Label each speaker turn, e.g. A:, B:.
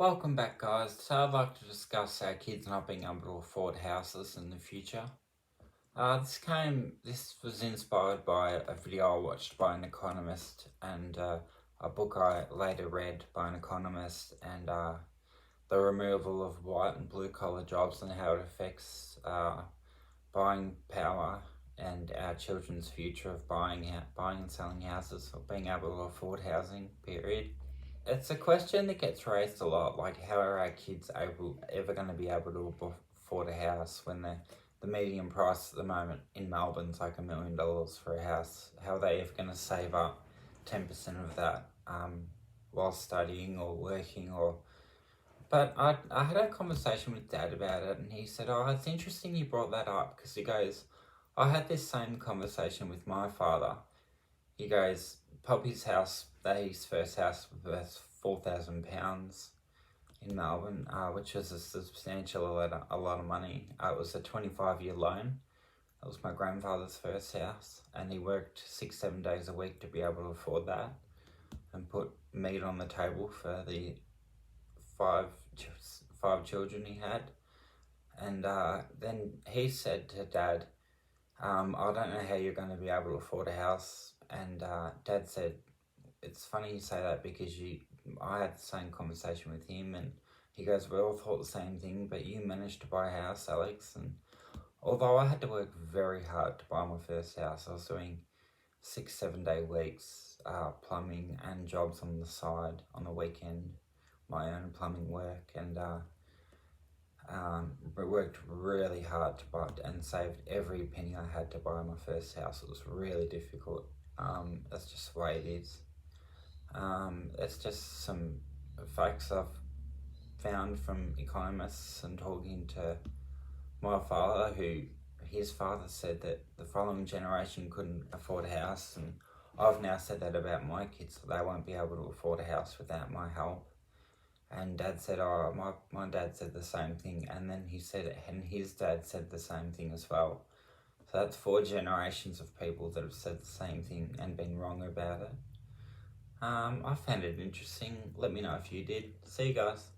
A: Welcome back, guys. So I'd like to discuss our kids not being able to afford houses in the future. This was inspired by a video I watched by an economist and a book I later read by an economist, and the removal of white and blue collar jobs and how it affects buying power and our children's future of buying and selling houses or being able to afford housing, period. It's a question that gets raised a lot, like how are our kids ever going to be able to afford a house when the median price at the moment in Melbourne's like $1 million for a house? How are they ever going to save up 10% of that while studying or working or... But I had a conversation with Dad about it, and he said, "Oh, it's interesting you brought that up," because he goes, "I had this same conversation with my father." He goes, Poppy's house, his first house, was worth £4,000 in Melbourne, which was a substantial a lot of money. It was a 25-year loan. It was my grandfather's first house, and he worked 6-7 days a week to be able to afford that and put meat on the table for the five children he had. And then he said to Dad, I don't know how you're going to be able to afford a house. And Dad said, "It's funny you say that because I had the same conversation with him, and he goes, we all thought the same thing, but you managed to buy a house, Alex." And although I had to work very hard to buy my first house, I was doing 6-7 day weeks, plumbing and jobs on the side on the weekend, my own plumbing work, and worked really hard to buy and saved every penny I had to buy my first house. It was really difficult. That's just the way it is. It's just some facts I've found from economists and talking to my father, who his father said that the following generation couldn't afford a house, and I've now said that about my kids, that they won't be able to afford a house without my help. And Dad said, "Oh, my dad said the same thing," and then he said it, and his dad said the same thing as well. So that's 4 generations of people that have said the same thing and been wrong about it. I found it interesting. Let me know if you did. See you guys.